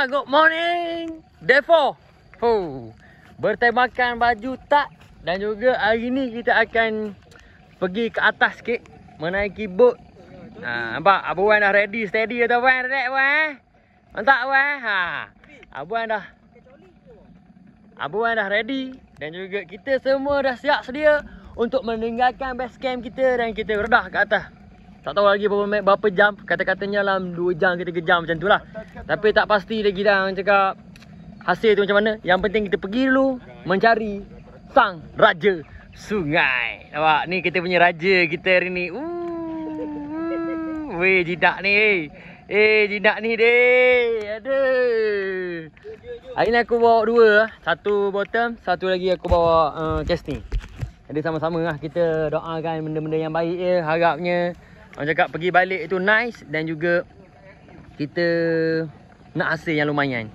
good morning. Day 4. Bertemakan baju tak. Dan juga hari ni kita akan pergi ke atas sikit, menaiki boat. Nampak Abu Wan dah ready, steady atau Wan? Ready Wan? Mantap Wan? Abu Wan dah ready. Dan juga kita semua dah siap sedia untuk meninggalkan base camp kita dan kita redah ke atas. Tak tahu lagi berapa jam. Kata-katanya dalam 2 jam ke 3 jam macam tu lah. Tapi tak pasti lagi dah cakap hasil tu macam mana. Yang penting kita pergi dulu mencari sang raja sungai. Nampak ni kita punya raja kita hari ni. Weh jidak ni. Jidak ni deh. Aduh. Hari ni aku bawa 2. Satu bottom, satu lagi aku bawa casting. Jadi sama-sama lah kita doakan benda-benda yang baik je. Harapnya orang cakap pergi balik itu nice. Dan juga kita nak hasil yang lumayan.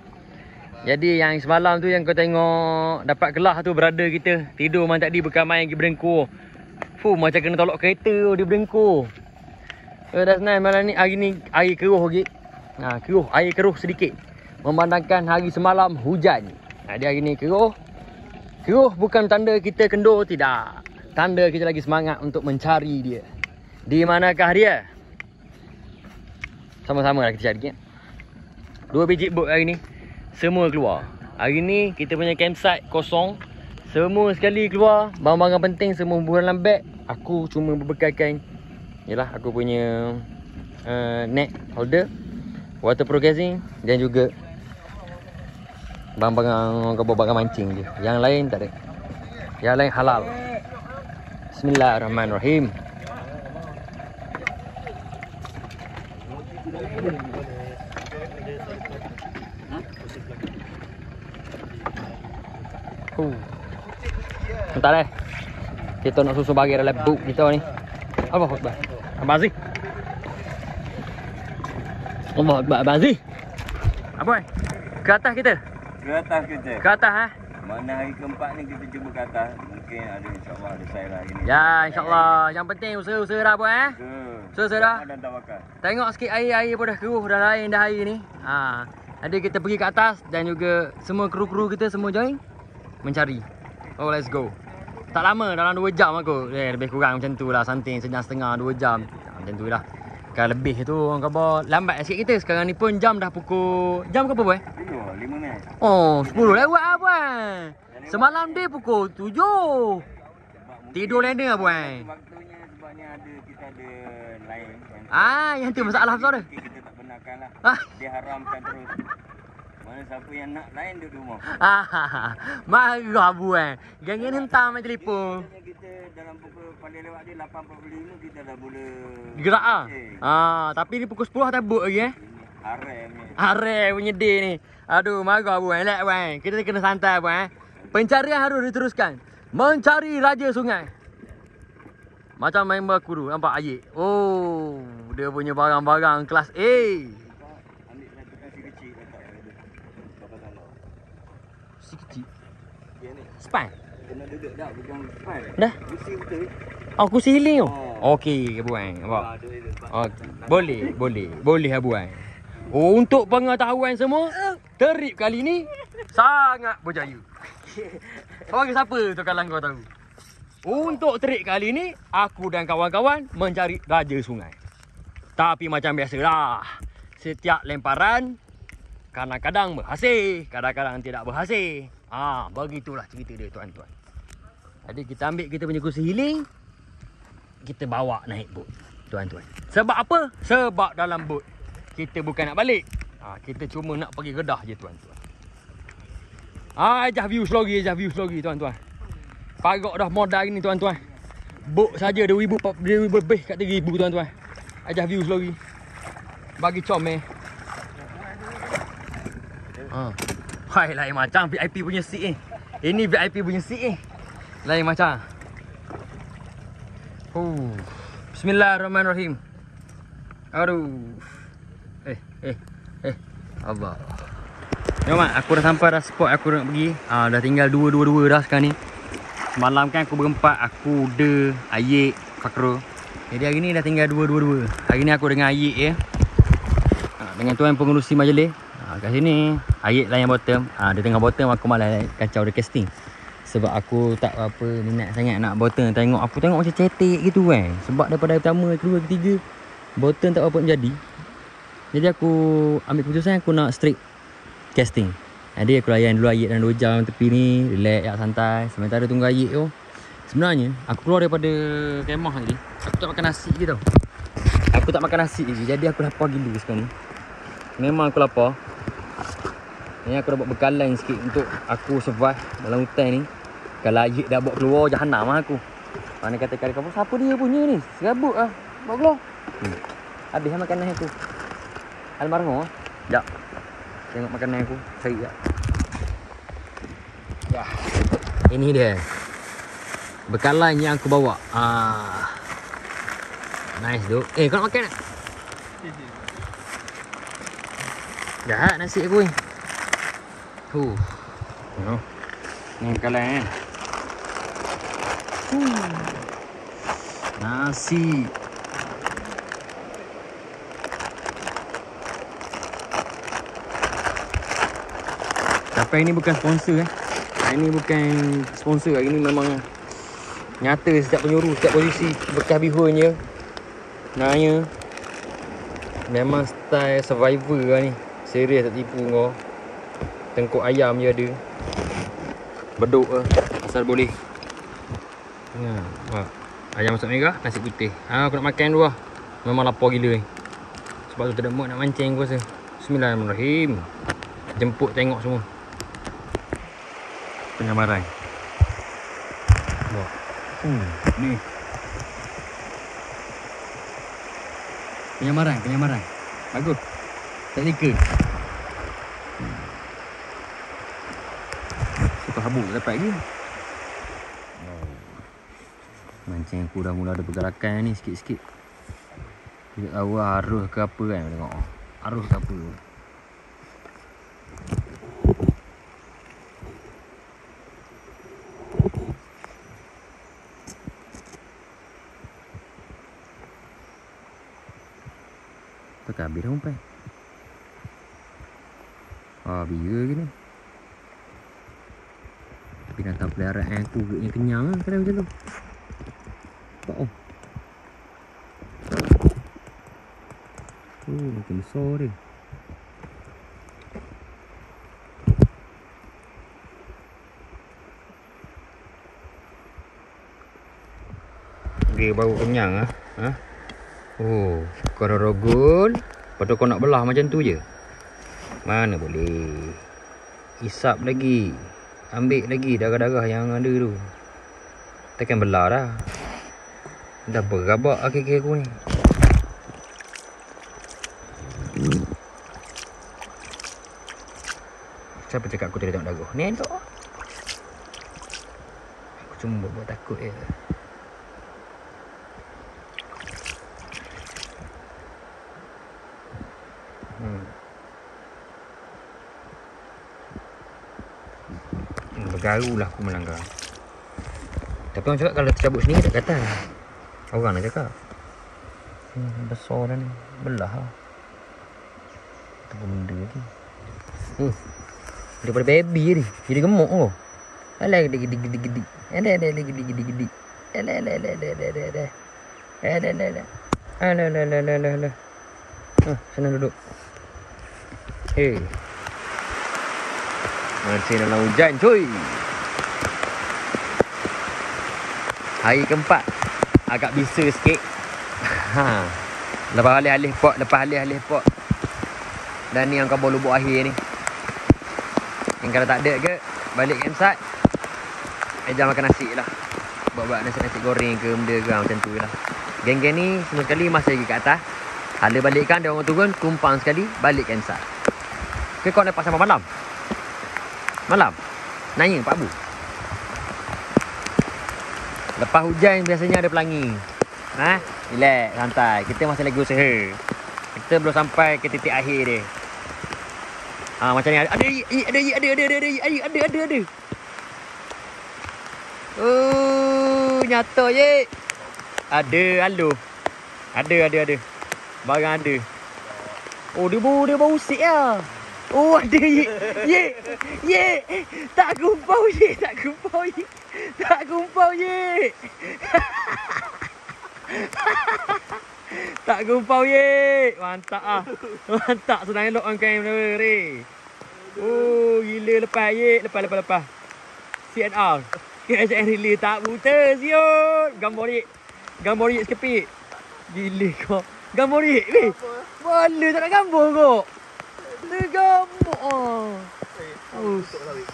Jadi yang semalam tu yang kau tengok dapat kelah tu brother kita. Tidur malam tadi bukan main pergi berengkur. Macam kena tolak kereta dia berengkur. That's nice. Malam ni hari ni air keruh lagi. Keruh, air keruh sedikit. Memandangkan hari semalam hujan. Jadi hari ni keruh. Keruh bukan tanda kita kendur, tidak. Tanda kita lagi semangat untuk mencari dia. Di manakah dia? Sama-sama lah kita cari. 2 biji boat hari ni. Semua keluar. Hari ni kita punya campsite kosong. Semua sekali keluar. Barang-barang penting semua buang dalam beg. Aku cuma berbekalkan aku punya net holder, waterproof casing dan juga barang-barang mancing je. Yang lain tak ada. Yang lain halal. Bismillahirrahmanirrahim. Bentar deh. Kita nak susun bagi dalam book kita ni. Allahu Akbar. Abang Aziz. Allahu Akbar Abang Aziz. Apa? Ke atas kita? Ke atas kita. Ke atas Mana hari keempat ni kita cuba ke atas. Mungkin ada insyaAllah ada saya lah hari ni. Ya insyaAllah. Yang penting usaha-usaha dah apa Usaha dah. Dan tawakal. Tengok sikit air pun dah keruh dah lain dah hari ni. Jadi kita pergi ke atas dan juga semua kru-kru kita semua join mencari. Let's go. Tak lama, dalam 2 jam aku. Lebih kurang macam tu lah. Something sejam setengah 2 jam. Macam tu lah. Kalau lebih tu orang khabar lambat sikit kita. Sekarang ni pun jam dah pukul. Jam ke apa boy? 5 minit. 10 lewat lah boy. Semalam dia pukul 7. Tidur lena boy. Waktunya sebabnya kita ada lain. Yang tu masalah besar dia. Kita tak benarkan lah. Dia haramkan terus. Mana siapa yang nak lain duduk rumah. Marah buat. Jangan hentam main telefon. Kita dalam pukul paling lewat dia 8.45 kita dah boleh gerak tapi ni pukul 10 tak buk lagi Harem punya day ni. Aduh marah buat. Elak buat. Kita kena santai buat. Pencarian harus diteruskan. Mencari raja sungai. Macam member aku tu nampak Ayik. Dia punya barang-barang kelas A. Kecil. Span. Kena duduk dah bukan span. Dah. Kursi betul. Kursi healing tu. Okey buang. Nampak. Boleh buang. Untuk pengetahuan semua, trip kali ni sangat berjaya. Bagi siapa tu kalau kau tahu. Untuk trip kali ni aku dan kawan-kawan mencari raja sungai. Tapi macam biasalah, setiap lemparan kadang-kadang berhasil, kadang-kadang tidak berhasil. Begitulah cerita dia tuan-tuan. Jadi kita ambil kita punya kursi healing, kita bawa naik bot tuan-tuan. Sebab apa? Sebab dalam bot kita bukan nak balik. Kita cuma nak pergi Kedah je tuan-tuan. Ajah view lagi tuan-tuan. Pagak dah modal hari ni tuan-tuan. Bot saja 2,000 lebih kat 3,000 tuan-tuan. Ajah view lagi. Bagi comel. Lain macam VIP punya seat ni. Ini VIP punya seat ni. Lain macam. Bismillahirrahmanirrahim. Aduh. Allah. Jom aku dah sampai dah spot aku nak pergi. Dah tinggal 2 dah sekarang ni. Semalam kan aku berempat. Aku, De, Ayik, Fakro. Jadi hari ni dah tinggal 2. Hari ni aku dengan Ayik je. Dengan tuan pengurusi majlis. Kat sini Ayik layan bottom. Di tengah bottom aku malas kacau dia casting. Sebab aku tak apa minat sangat nak bottom. Aku tengok macam cetek gitu kan. Sebab daripada pertama, kedua, ketiga bottom tak apa menjadi. Jadi aku ambil keputusan aku nak straight casting. Jadi aku layan dulu Ayik dalam 2 jam tepi ni, relax, santai. Sementara tunggu Ayik tu, sebenarnya aku keluar daripada kemah tadi, aku tak makan nasi je tau. Aku tak makan nasi je. Jadi aku lapar gila sekarang ni. Memang aku lapar. Ni aku dah buat bekalan sikit untuk aku survive dalam hutan ni. Kalau Ayik dah bawa keluar, jahanam lah aku. Mana kata kali kamu, siapa dia punya ni? Serabut lah. Bawa keluar. Habis lah makanan aku. Almarhum lah. Sekejap. Tengok makanan aku. Cari sekejap. Ya. Ini dia. Bekalan yang aku bawa. Nice tu. Kau nak makan tak? Jahat nasi aku ni. Ni bekalan kan. Nasi. Tapi ini bukan sponsor Ini bukan sponsor. Ini memang nyata setiap penyuruh, setiap posisi bekas bihunnya. Nanya memang style survivor lah ni. Serius tak tipu kau. Tengkuk ayam je ada. Beduk lah. Asal boleh. Ayam masak merah, nasi putih. Aku nak makan dulu lah. Memang lapar gila ni. Sebab tu tak ada mood nak mancing aku rasa. Bismillahirrahmanirrahim. Jemput tengok semua. Penyamaran. Ni. Penyamaran. Bagus. Tak lika. Suka habuk dapat lagi. Mancing aku dah mula ada pergerakan ni sikit-sikit. Tidak tahu arus ke apa kan. Tengok. Arus ke apa. Tak habis dah umpai. Biar ke ni. Binatang peliharaan aku yang kenyang lah kadang macam tu. Nampak makin besar dia. Dia baru kenyang lah. Kau dah rogol. Lepas tu kau nak belah macam tu je. Mana boleh. Isap lagi. Ambil lagi darah-darah yang ada tu. Takkan belah dah. Dah berabak kaki aku ni. Siapa cakap aku tidak tengok darah? Ni tu. Aku cuma buat takut je. Bergarulah aku melanggar. Tapi orang cakap kalau tercabut sendiri tak kata. Orang nak cakap besar dah ni. Belah lah. Itu pun benda lagi. Daripada baby ni. Jadi gemuk kau. Alah gede-gede. Alah gede-gede. Alah. Sana duduk. Masih dalam hujan cuy. Hari keempat agak bisa sikit. Lepas alih-alih pot. Dan ni yang kau bawa lubuk akhir ni. Yang kalau tak ada ke, balik campsite, jangan makan nasi lah. Buat nasi goreng ke benda ke macam tu lah. Geng-geng ni semua sekali masih lagi kat atas. Hala balikkan, dia orang turun, tumpang sekali, balik campsite. Ke kau lepas sampai malam? Malam? Nanya Pak Bu. Lepas hujan biasanya ada pelangi. Relax, santai. Kita masih lagi usaha. Kita belum sampai ke titik akhir dia. Macam ni ada. Nyata je. Ada. Ada. Barang ada. Dia bau usik lah. Oh, ada ye. Ye. Ye. Tak kumpau ye. Tak kumpau ye. Tak kumpau ye. Tak kumpau ye. Mantap ah. Mantap senang elok on kamera ni. Oh, gila lepas ye. Lepas. CNR. KSN relay tak buta siot. Gambar ye sekepit. Gila kau. Gambar ye weh. Mana tak nak gambar kau? Tergambar ah.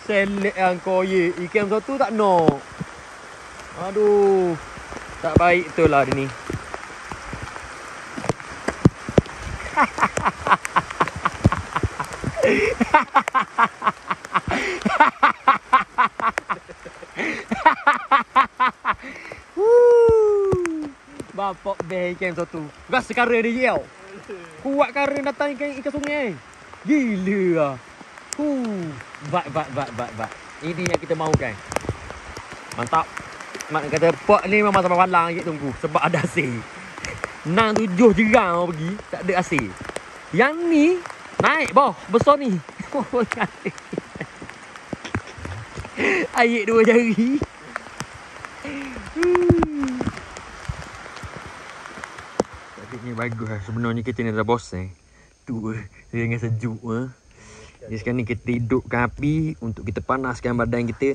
Selek yang kau ye. Ikan satu tak nak. Aduh. Tak baik betul lah dia ni. Bapak beh ikan satu. Gas sekarang dia tau. Kuat kara datang ikan sungai. Gila lah. Bat. Ini yang kita mahukan. Mantap. Mak kata pak ni memang sampai malang je tunggu. Sebab ada asin. 6-7 jerang pergi. Tak ada asin. Yang ni naik boh. Besar ni. Air 2 jari. Ni bagus lah. Sebenarnya kita ni dah bosan. Tu dengan sejuk ah. Jadi sekarang ni kita hidupkan api untuk kita panaskan badan kita.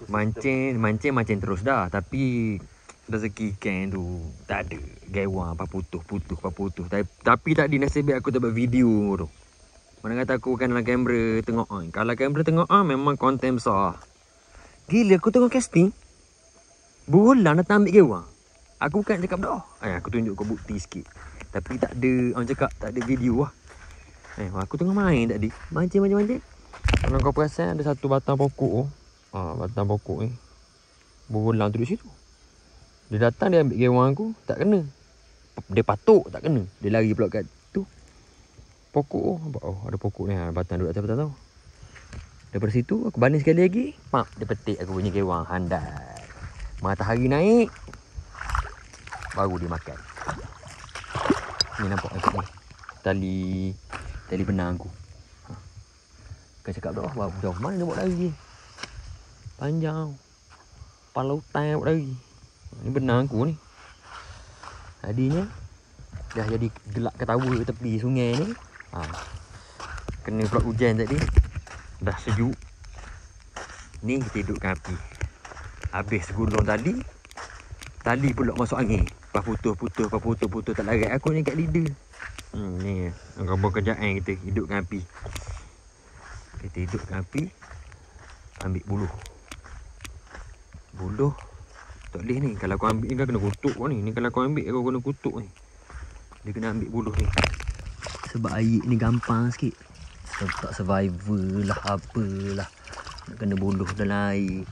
Mancing terus dah. Tapi rezeki ikan tu tak ada. Gewang apa putus. Tapi tadi nasib baik aku tak buat video tu. Mana kata aku bukan dalam kamera tengok on. Kalau kamera tengok on memang konten besar. Gila aku tengok casting. Bulan datang ambil gewang. Aku bukan cakap dah. Aku tunjuk kau bukti sikit. Tapi tak ada, orang cakap tak ada video lah. Aku tengah main tadi. Mancing. Kalau kau perasan ada satu batang pokok. Batang pokok ni. Bulan tu duduk situ. Dia datang dia ambil gewang aku. Tak kena. Dia patuk tak kena. Dia lari pula kat tu. Pokok. Ada pokok ni. Batang duduk atas batang tau. Daripada situ aku banding sekali lagi. Dia petik aku punya gewang. Handal. Matahari naik. Baru dia makan. Ni nampak dekat ni. Tali benang aku. Kau cakap dah. Jauh mana dia buat lari. Panjang. Kepala hutan buat lari. Ni benang aku ni. Tadinya dah jadi gelak ketawa tepi sungai ni. Kena pula hujan tadi. Dah sejuk. Ni kita hidupkan api. Habis gulung tali pula masuk angin. Lepas putus tak larat aku ni kat lidah. Ni gambar kerjaan kita hidupkan api. Kita hidupkan api. Ambil buluh. Tak boleh ni. Kalau kau ambil ni kau kena kutuk kau ni. Ni kalau kau ambil kau kena kutuk ni. Dia kena ambil buluh ni. Sebab air ni gampang sikit. Tak survival lah apalah. Nak kena buluh dalam air.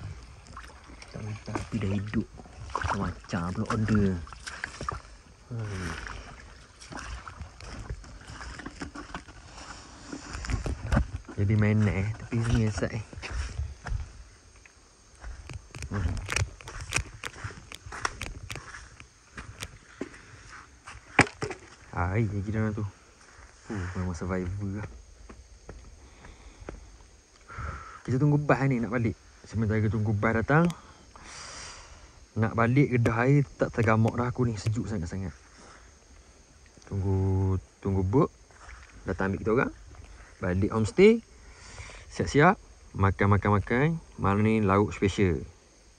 Tapi dah hidup. Macam pula order. Jadi main tepi sungai sat air lagi dalam tu. Memang survivor lah. Kita tunggu bas ni nak balik. Sementara kita tunggu bas datang. Nak balik kedah air tak tergamak dah aku ni. Sejuk sangat-sangat. Tunggu boat. Datang ambil kita orang. Balik homestay. Siap-siap. Makan. Malam ni lauk special.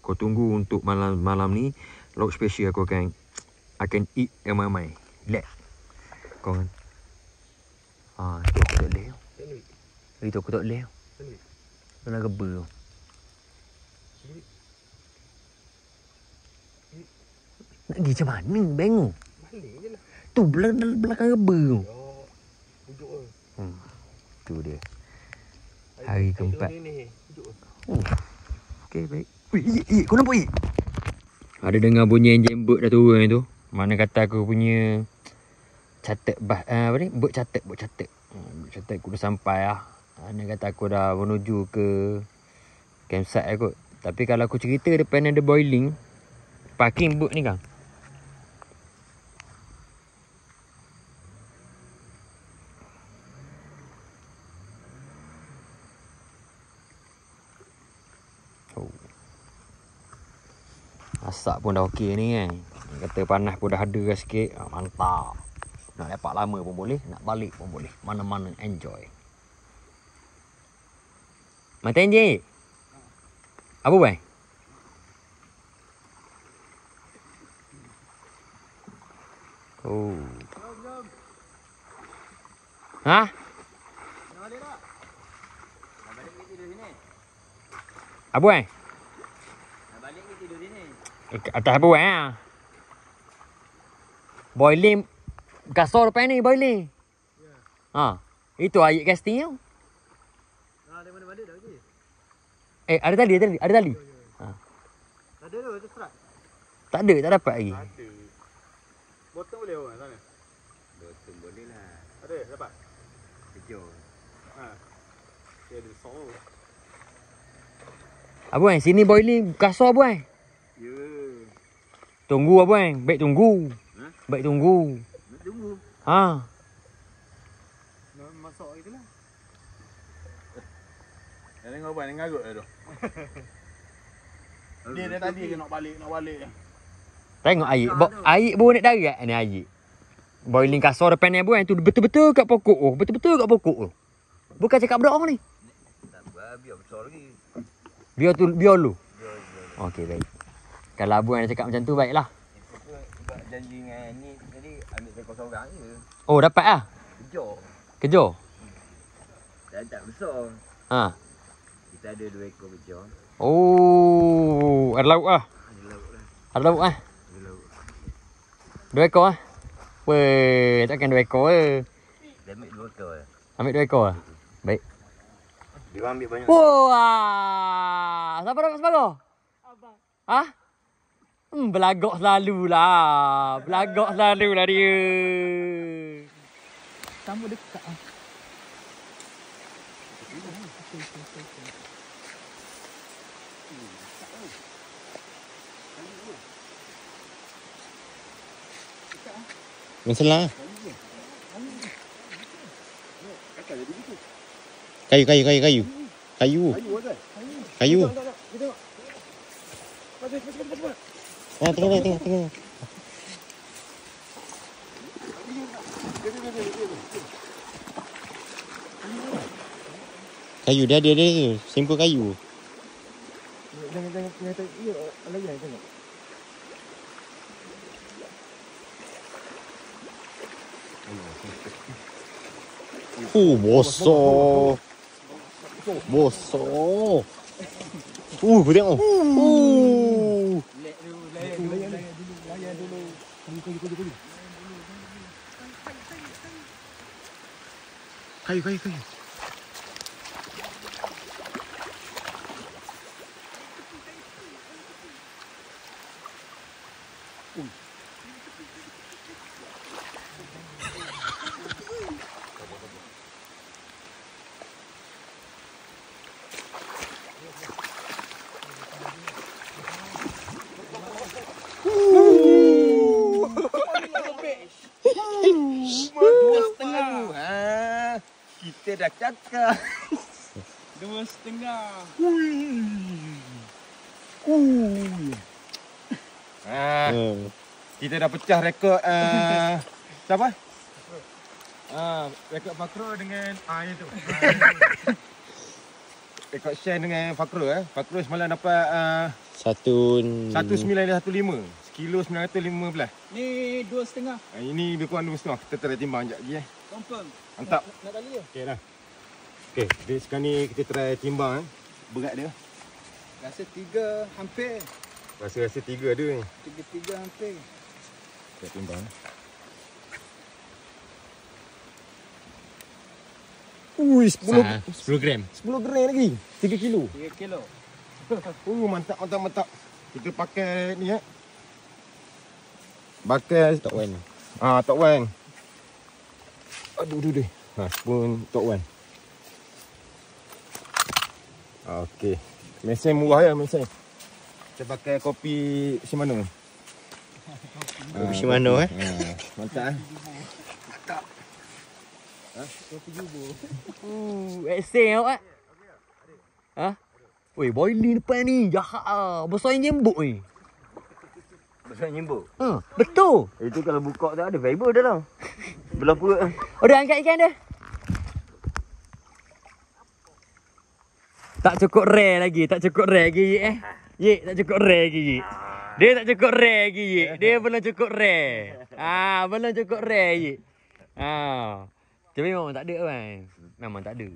Kau tunggu untuk malam ni. Lauk special aku akan eat ramai-ramai. Relax. Kau kan. Itu aku tak boleh. Itu aku tak boleh. Kena geba tu. Nak pergi macam mana? Bengok. Balik je lah. Tu belakang geba tu. Duduk ke? Tu dia. Hari keempat. Okey, baik. Kau nampak ada dengar bunyi enjin boat dah turun tu. Mana kata aku punya catat boat catat. Boat catat aku dah sampai lah. Mana kata aku dah menuju ke campsite kot. Tapi kalau aku cerita depan ada boiling. Parking boat ni kan. Asap pun dah okey ni kan. Kata panas pun dah ada sikit. Mantap. Nak lepak lama pun boleh, nak balik pun boleh. Mana-mana enjoy. Mata je. Apa bang? Oh. Ha? Apa bang? Atas apa bang? Boiling. Kasar depan ni boiling. Ha. Itu air casting tu. Ada mana balik dah lagi? Ada tali. Ada tali. Ha. Ada tu, tu serat. Tak ada, tak dapat lagi. Ada. Botol boleh orang sana? Botol boleh lah. Ada, dapat? Kejor. Ha. Dia ada besar. Abang, sini boiling kasar abang. Ya. Tunggu abang, baik tunggu. Ha? Baik tunggu. Nak tunggu. Ha. Nak masak itulah. Dah tengok abang, dia ngarut dah tu. Dia tadi ke nak balik je. Tengok air. Air pun nak darat ni air. Boiling kasar depan ni abang, tu betul-betul kat pokok tu. Betul-betul kat pokok tu. Bukan cakap budak orang ni. Tak apa, biar besar lagi. Biar lu. Okey, baik. Kalau abang nak cakap macam tu, baiklah. Itu pun buat janji dengan ni tadi ambil ekor seorang je. Oh, dapat lah. Kejor. Kejor. Dan tak besar. Ha. Kita ada 2 ekor kejor. Oh, ada lauk lah. Ada lauk lah. Ada lauk lah. Ada lauk. 2 ekor lah. Weh, takkan 2 ekor ke? Dia ambil 2 ekor lah. Ambil 2 ekor lah. Baik. Dia ambil banyak. Wah, siapa dapat separuh? Abang. Ha? Belagak selalu lah. Belagak selalu lah dia. Sama dekat ah. Masalah. Kayu. Ah, tengok. Kayu dia ada tu, simpul kayu. Jangan tengok. Ya, lagi tengok. Bosok. Kau tengok. Layan dulu. Kayu. Kita dah cakap. 2.5. Kita dah pecah rekod siapa? Rekod Fakro dengan itu. Rekod Shen dengan Fakro Fakro semalam dapat 1915. Sekilo 915. Ni 2.5. Ini lebih kurang 2.5. Kita try timbang sekejap lagi Confirm. Mantap. Nak tali ke? Okey dah. Okey, jadi sekarang ni kita try timbang berat dia. Rasa 3 hampir. Rasa 3 ada ni. 3 hampir. Kita timbang. Ui, 10 gram. 10 gram lagi. 3 kilo. 3 kilo. Mantap. Kita pakai ni Pakai Top one. Top one. Aduh deh. Spoon top one. Okey. Mesin murah ya mesin. Kita pakai kopi Shimano. Kopi Shimano Mantap Excel awak. Ha? Weh, boiling depan ni. Jahat ah. Besar yang jembut ni. Pasal nyimbuk. Betul. Itu kalau buka tu ada fiber dalam. Belah perut. Oh, dah angkat ikan dah. Tak cukup rare lagi, tak cukup rare lagi Yik tak cukup rare lagi Yik. Dia tak cukup rare lagi Yik. Dia belum cukup rare. Belum cukup rare Yik. Tapi memang tak ada kan. Memang tak ada.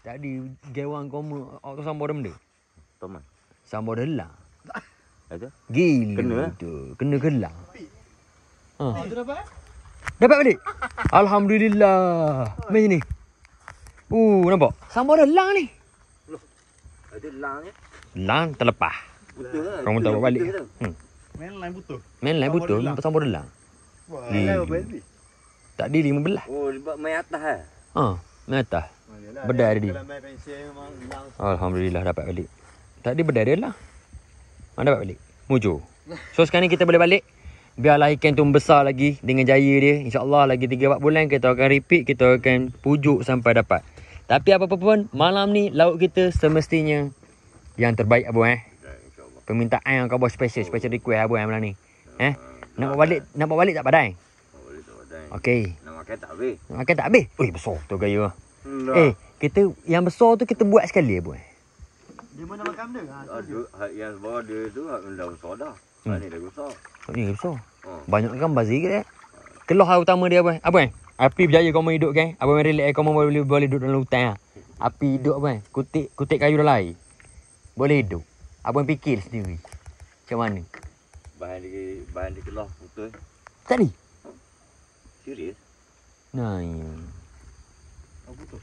Tak ada gewang koma auto sambor dah benda. Toman. Sambor dah lah. Ada? Gila Kena, tu. Kena gelang. Tu dapat? Dapat balik? Alhamdulillah. Mari sini. Nampak? Sambor dah lang ni. Ada lang ya. Lang terlepas. Betul lah. Kau tak bawa balik. Main line butuh. Main lain betul. Nampak sambor dah lang. Wah, Tak di 15. Oh, dia main atas eh. Main atas. Bedai tadi. Kalau main pensel memang hilang. Alhamdulillah dapat balik. Tadi bedai dia lah. Dapat balik. Mujur. So sekarang ni kita boleh balik. Biarlah ikan tu membesar lagi dengan jaya dia. InsyaAllah lagi 3-4 bulan kita akan repeat. Kita akan pujuk sampai dapat. Tapi apa-apa pun, malam ni laut kita semestinya yang terbaik abang Permintaan yang kau buat special request abang malam ni. Nak bawa balik tak padai? Boleh tak badai. Okey. Nak makan tak habis. Nak makan tak habis? Ui, besar tu gaya. Nah. Kita yang besar tu kita buat sekali abang. Dia mana makan dia? Aduh, yang bawah dia tu dah besar dah. Ni dah besar. Ni besar. Oh. Banyak gambar sikit Keloh hal utama dia abang. Api berjaya kau mau hidup kan? Abang relax kau mau boleh duduk dalam hutan Api hidup abang. Kutik kayu dalam air. Boleh hidup. Abang fikir sendiri. Macam mana? Bahan di keloh betul. Tadi? Serius? Nah, ya. Betul.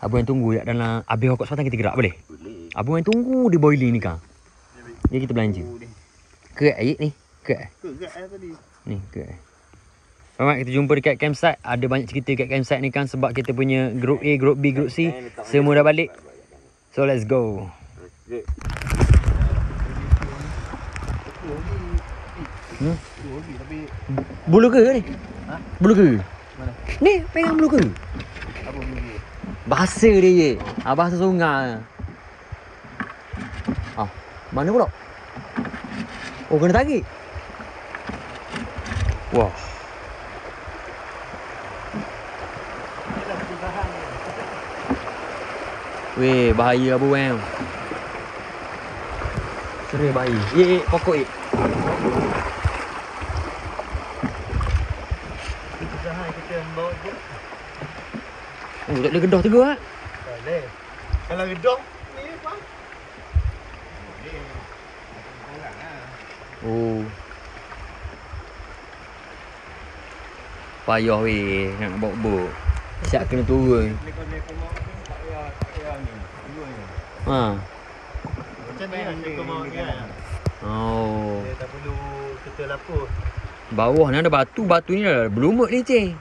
Abang yang tunggu kat dalam. Habis rokok sebatang kita gerak boleh? Boleh. Abang yang tunggu di boiling ni kan? Jadi kita belanja. Kerat air ni? Kerat tadi. Ni kerat. Alright, kita jumpa dekat campsite. Ada banyak cerita kat campsite ni kan. Sebab kita punya group A, group B, group C semua dah balik. So let's go. Bulu ke ni? Bulu ke? Mana? Ni pegang bulu ke? Apa bulu? Bahasa dia je. Bahasa sungai. Mana pula? Oh, kena tarik. Wah. Weh, bahaya abu kan. Serius bahaya. Pokok Kita bawa je. Oh, tak boleh gedah juga. Boleh. Kalau redah ni apa? Oh. Payah weh nak bawa bot. Siap kena turun. Macam ni lah dia mau ni kan. Oh. Dia tak perlu kita lapor. Bawah ni ada batu. Batu ni dah berlumut ni cik.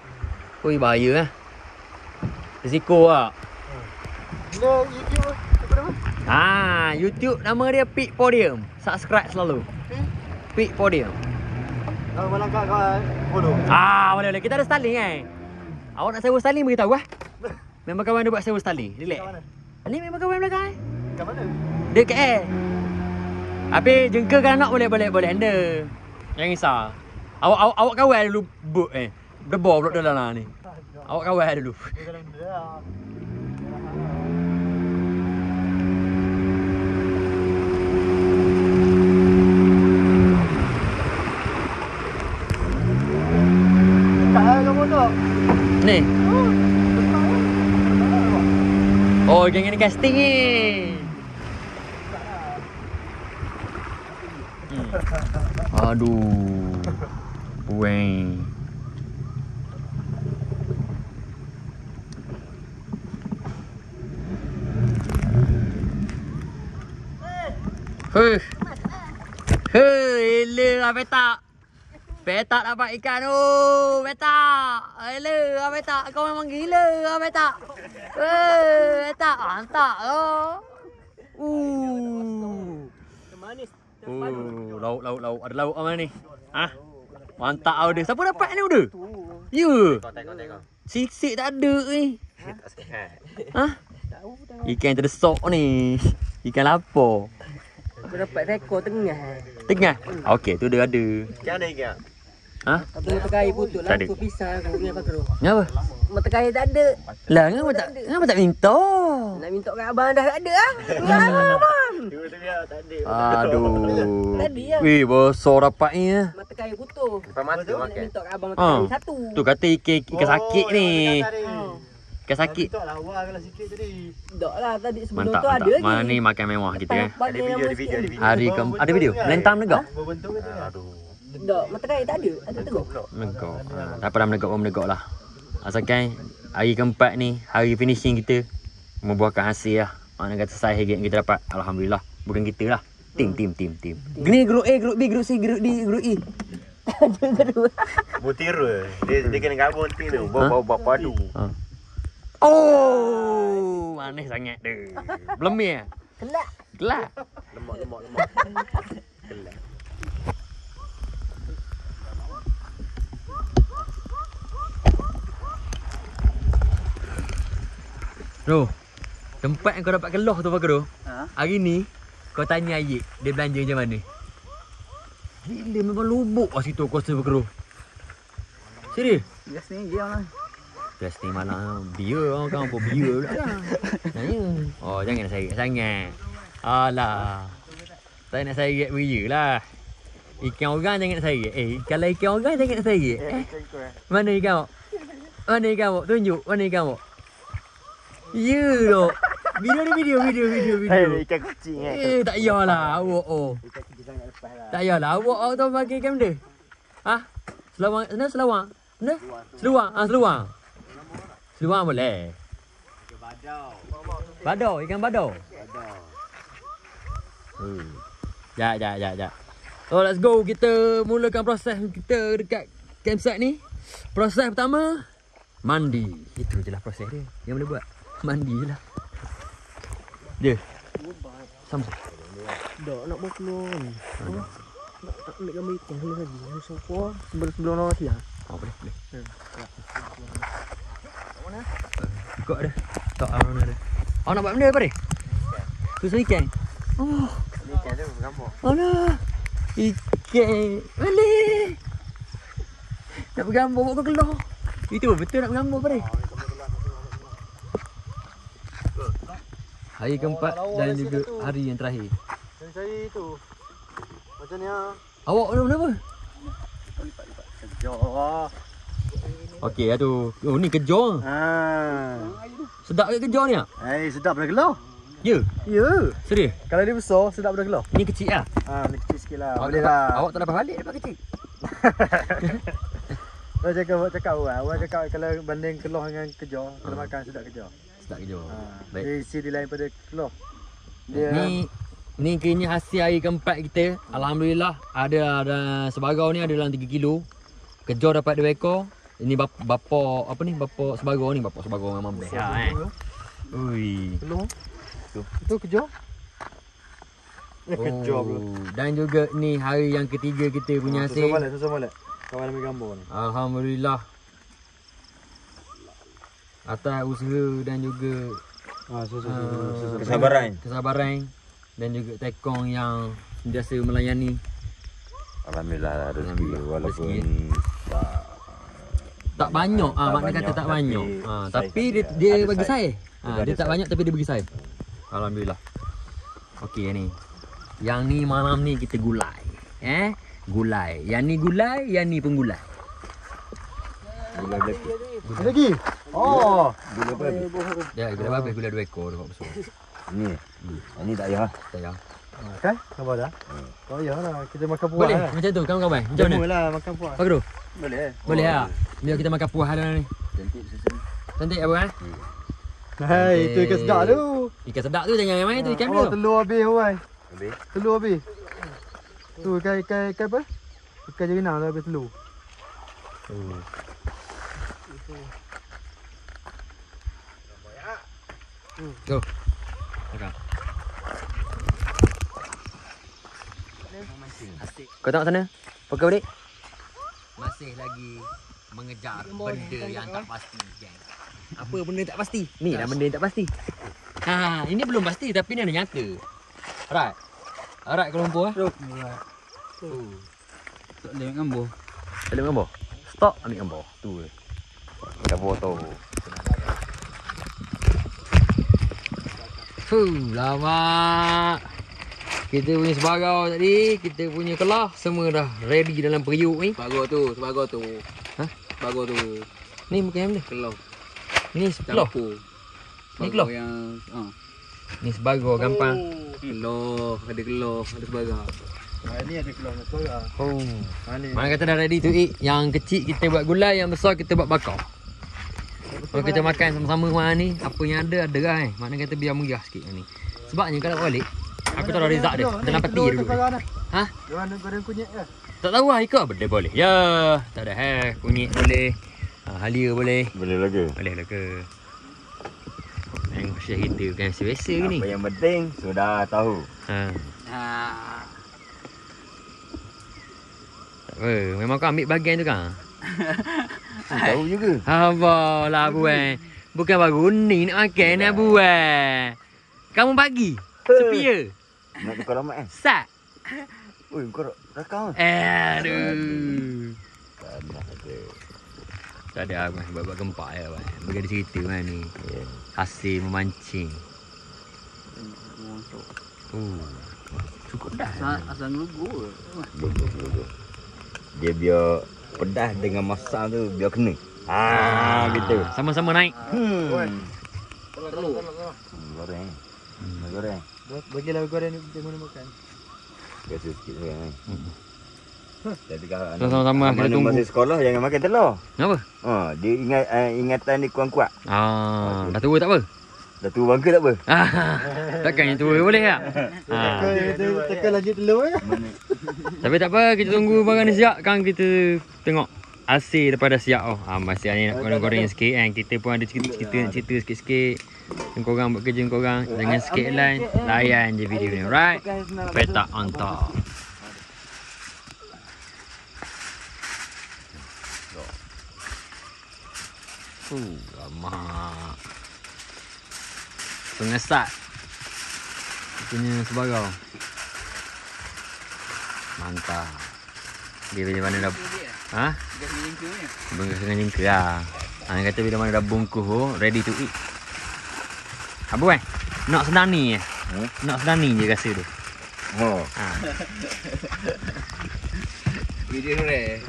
Oi, bahaya lah. Risiko lah. Bila YouTube apa nama? YouTube nama dia Peak Podium. Subscribe selalu. Peak Podium. Kalau malam kau follow. Boleh. Kita ada Starlink kan? Awak nak sewa Starlink beritahu lah. Member kawan dia buat sewa Starlink. Relax. Kat mana? Ni member kawan belakang Kat mana? Dia KL. Habis jengka kalau nak boleh handle. Jangan risau. Awak kawal dulu boat Debor pula dalam ni. Awak kawal dulu. Dia dalam dia. Tak kamu tu. Ni. Oh, geng ni casting ni. Aduh. Weng. Eleh petak. Petak dapat ikan tu. Petak. Eleh petak. Kau memang gila petak. Petak. Mantap tu. Manis. Lauk. Ada lauk apa ni? Mantap tau dia. Siapa dapat ni udah? Ya. Kau. Sik tak ada ni. Ikan terdesok ni. Ikan lapar. Aku dapat rekod tengah. Tengah. Okey, tu dia ada. Macam mana ke? Ha? Tapi mata kayu putus Tak ada. langsung pisah aku punya pakai. Ngapa? Mata kayu tak ada. Lah, ngapa tak minta? Nak minta kat abang dah tak ada ah. Abang. Aduh. Tadi ya. Weh, besar dapatnya. Mata kayu putus. Depan mata Nak makan. minta kat abang mata Ah. kayu satu. Tu kata ikan sakit ni. Ikan sakit. Tak lah awal kalau sikit tadi. Tak lah tadi sebelum Mantap, tu ada mantap. lagi. Mana ni makan mewah kita kan. Ada video. Hari ada video. Melentang menegak. Berbentuk ke tengah? Tak, mata kayu tak ada. Tak ada tegur. Menegak. Tak apa dah menegak lah. Asalkan hari keempat ni, hari finishing kita membuahkan hasil lah. Mana kata saya kita dapat. Alhamdulillah. Bukan kita lah. Tim. Ni grup A, grup B, grup C, grup D, grup E. Butiru. Dia kena gabung nanti tu. Bau padu. Oh, manis sangat tu. Belum ya? Kelak. Lemak. Bro, tempat yang kau dapat keloh tu apa bro? Hari ni kau tanya Ayik, dia belanja macam mana? Gila memang lubuk lah situ kau rasa bro. Serius? Gas ni dia lah. Plastik malam biar orang kan apa biar pula kan. Nanya. Oh jangan nak sarik sangat. Alah. Saya nak sarik beria lah. Ikan orang jangan nak sarik. Kalau ikan orang jangan nak sarik. Mana ikan awak? Mana ikan awak? Tunjuk. Mana ikan awak? Ya dok. Video. Ikan kucing Tak payahlah awak oh. Tak payahlah awak tahu bagi ikan benda. Ha? Selawang, sana selawang. Mana? Seluang. Seluang boleh. Badau, ikan badau. Ya. So let's go, kita mulakan proses kita dekat campsite ni. Proses pertama mandi. Itu je lah proses dia. Yang boleh buat mandi je lah. Dia. Sama. Tak nak bawa keluar ni. Nak ambil gambar ikan dulu lagi. Sofa sebelum orang siang. Oh boleh. Ikut dia. Tak mana dia. Awak nak buat benda apa dia? Susah ikan. Oh. Ikan tu gambar. Alah. Ikan. Boleh. Nak bergambar bawa kau keluar. Itu betul nak bergambar apa dia? Hari keempat dan juga hari yang terakhir. Dan saya tu. Macam ni ah. Awak kenapa? Kejar. Okey, tu. Oh, ni kejar. Sedap ke kejar ni ah? Sedap dah keluar. Ya. Ya. Serius? Kalau dia besar, sedap dah keluar. Ni kecil lah. Ni kecil sikit lah. Boleh lah. Awak tak dapat balik dapat kecil. Awak cakap awak cakap kalau banding keluar dengan kejar, kalau makan sedap kejar. Sedap kejar. Baik. Dia isi dia lain pada keluar. Ni kini hasil hari keempat kita. Alhamdulillah ada sebarau ni ada dalam 3 kilo. Kejar dapat 2 ekor. Ini bapa apa ni? Bapa sebarau ni, bapa sebarau memang best lah Ui. Keluar. Itu kejar. Kejar pula. Dan juga ni hari yang ketiga kita punya hasil. Susah balik. Kawan ambil gambar ni. Alhamdulillah. Atas usaha dan juga kesabaran dan juga tekong yang sentiasa melayani. Alhamdulillah lah rezeki walaupun tak banyak makna kata tak banyak. Tapi dia bagi saya. Dia tak banyak tapi dia bagi saya. Alhamdulillah. Okey ni. Yang ni malam ni kita gulai. Gulai. Yang ni gulai, yang ni pun gulai. gula black. Lagi. Oh. Gula apa? Ya, gula babi gula 2 ekor dapat besar. Ni. Ini tak payah. Tak payah. Kan? Khabar dah? Oh iyalah, kita makan puas. Boleh macam tu kawan-kawan. Macam mana? Boleh lah makan puas. Pak Guru. Boleh. Boleh ah. Biar kita makan puas dah ni. Cantik susun. Cantik apa kan? Hai, itu ikan sedap tu. Ikan sedap tu jangan main tu ikan Oh, tu. telur habis Huai. Habis. Telur habis. Tu ikan apa? Ikan jerina tu habis telur. Go. Makan. Kau tengok sana. Pekau dik. Masih lagi mengejar benda yang tak pasti, geng. Apa benda tak pasti? Ni lah benda yang tak pasti. Ini belum pasti tapi ni ada nyata. Right. Arat ke lumpur Tuh. Tak boleh ambil gambar. Tak boleh gambar? Stop ambil gambar. Tu je. Dah foto. Lama. Kita punya sebarau tadi, kita punya kelah semua dah ready dalam periuk ni. Sebagai tu. Ha? Sebagai tu. Ni bukan yang ni. Kelau. Ni sebelah. Ni kelau. Yang Ni sebarau gampang. kelau, ada sebagai. Ni ada keluar suara. Oh. Mana kata dah ready tu eat. Yang kecil kita buat gulai, yang besar kita buat bakar. Kalau kita makan sama-sama mana ni, apa yang ada lah Makna kata biar murah sikit yang ni. Sebabnya kalau balik, aku tahu result dia dalam peti dulu. Ha? Jangan goreng kunyit ke? Tak tahu lah ikut benda boleh. Ya, tak ada kunyit boleh. Halia boleh. Boleh lagi. Boleh lah ke? Yang syah kita bukan biasa ke ni? Apa yang penting sudah tahu. Ha. Tak apa, memang kau ambil bahagian tu kan? Tahu juga. Abah lah buat. Bukan baru ni nak makan nak buat. Kamu bagi. Sepia. Nak tukar lama Sat. Oi, kau rakam. Aduh. Tanah ada. Tak ada abang buat gempak ya abang. Bagi ada cerita mana ni. Hasil memancing. Cukup dah. Asal ngelugu. Dulu. Dia biar pedas dengan masak tu biar kena. Gitu. Sama-sama naik. Telur. Goreng. Goreng. Bagilah goreng ni kita guna makan. Biasa sikit kan. Jadi kalau Sama-sama kita mana tunggu. masih sekolah jangan makan telur. Kenapa? Dia ingatan dia kurang kuat. Dah tua tak apa? Dah tua bangka tak apa. Takkan yang tua boleh tak? Tekan lanjut telur ya. Tapi tak apa, kita tunggu barang ni siap kan kita tengok hasil daripada siap. Masih ni nak goreng-goreng sikit kan. Kita pun ada cerita nak cerita sikit-sikit. Korang buat kerja korang. Jangan skip line. Layan je video ni. Alright? Petak on top. Lama. Pengesat. Punya sebarau. Mantap. Dia bila mana dah... Ha? Bungkus dengan jengka lah. Dia kata bila mana dah bungkus ready to eat. Apa kan? Nak sedani je. Nak sedani je rasa tu. Video rare.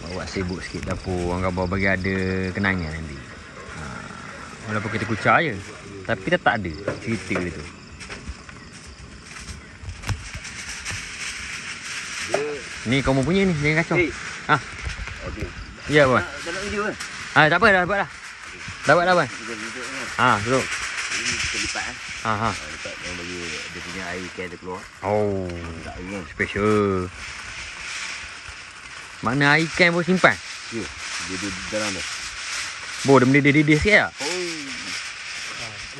Bawa sibuk sikit dapur. Orang khabar bagi ada kenangan nanti. Walaupun kita kucak je. Tapi tetap ada cerita dia tu. Ni kau mau punya ni, jangan kacau. Okey. Ya, boy. Tak nak video ke? Tak apa dah buat dah. Dah buat dah, boy. Duduk. Ini terlipat lipat yang bagi dia punya air ikan tu keluar. Oh, Tak air kan? special. Mana air ikan pun simpan? Ya. Dia di dalam tu. Bo, dia mendidih-didih sikit tak?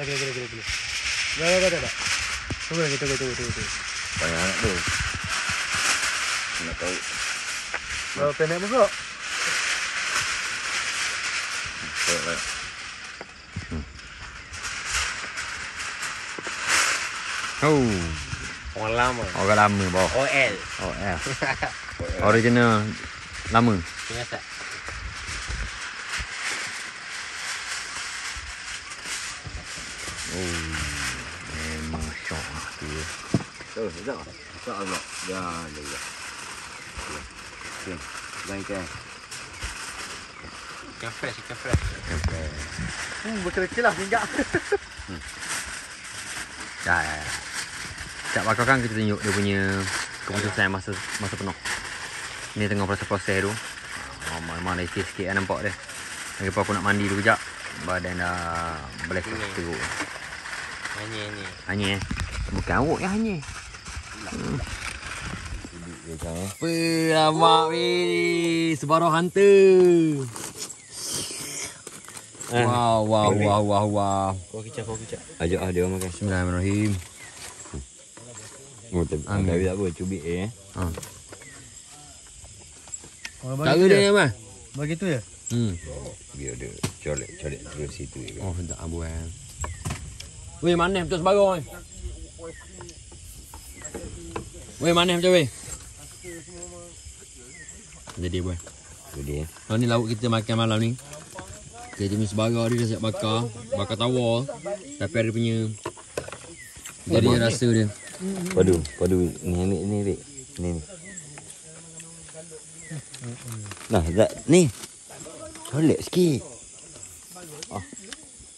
Lagi. Dah. Tunggu. Banyak anak tu. Nak tahu. Berapa pendek masuk? Orang lama. Orang lama bawa. OL. Original lama. Biasa. Memang syok lah tu. Sekejap. InsyaAllah. Ya. Okey. Bang ikan. Ikan fresh. Berkecil lah minyak. Dah. Sekejap bakar kan kita tunjuk dia punya keputusan masa penuh. Ni tengah proses-proses tu. Memang dah sikit-sikit kan nampak dia. Lagi aku nak mandi dulu kejap. Badan dah bless teruk. Hanyir. Bukan awak yang hanyir. Apa lama weh. Sebarau hunter. Wow. Kau kicap. Ajak dia makan. Bismillahirrahmanirrahim. Tapi tak apa, cubit Cara dia mah. Bagi tu ya? Biar dia colek terus situ. Oh, tak abu kan. Weh, mana betul sebarau ni? Weh, manis macam weh. Jadi boy. Jadi Kalau ni lauk kita makan malam ni. Kita jenis sebagar dia dah siap bakar. Bakar tawa. Tapi ada punya jadi rasa dia. padu ni Rik. Ni. Nah, ni. Colek sikit.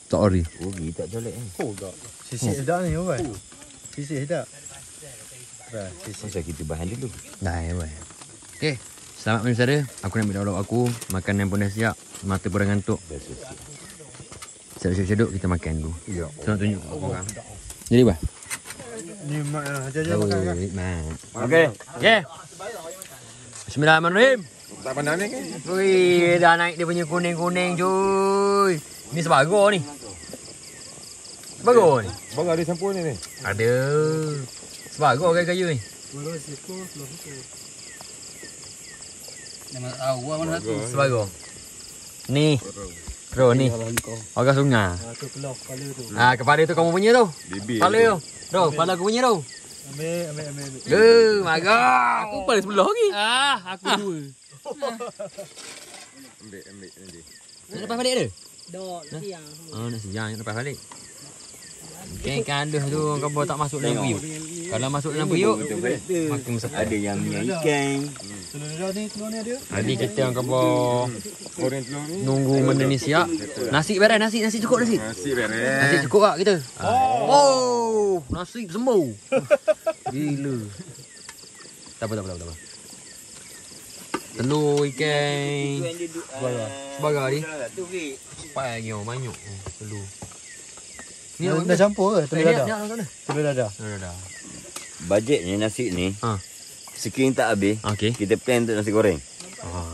Tak ori. Rugi tak colek ni. Oh tak. Sisik sedap ni boy. Sisik sedap. Bah, sisik. Masa kita bahan dulu. Dah ya boy. Okey. Selamat malam saudara. Aku nak ambil lauk aku. Makanan pun dah siap. Mata pun dah ngantuk. Seduk-seduk kita makan dulu. Ya. Saya nak tunjuk kat korang. Jadi boy. Ni mak jajan makan kan. Okey. Okey. Bismillahirrahmanirrahim. Tak pandang ni kan. Wih, dah naik dia punya kuning-kuning cuy. Ni sebagar ni. Sebagar ni. Bang ada campur ni. Ada. Sebagar gaya-gaya ni. Sebagar. Ni. Bro ni. Agak sungai. Tu keluar kepala tu. Kepala tu kamu punya tu. Bibi. Kepala tu. Bro, kepala aku punya tu. Ambil. Magah. Aku kepala sebelah lagi. Aku dua. Ambil nanti. Nak lepas balik ada? Dok, siang. Oh, nak sejam nak lepas balik. Ikan kanduh tu kau bawa tak masuk dalam periuk. Kalau masuk dalam periuk, makin mesepah. Ada yang minyak ikan. Telur ni ada. Jadi kita yang kau bawa Goreng telur ni. nunggu benda ni siap. Nasi beres, nasi cukup nasi. Nasi beres. Nasi cukup tak kita? Oh, nasi sembuh. Gila. Tak apa. Telur ikan. Sebagai ni. Cepat lagi banyak. Telur. Ni Dah campur ke telur dadah? Telur dadah. Dah. Bajetnya nasi ni. Ha. Sekian tak habis. Okey. Kita plan untuk nasi goreng.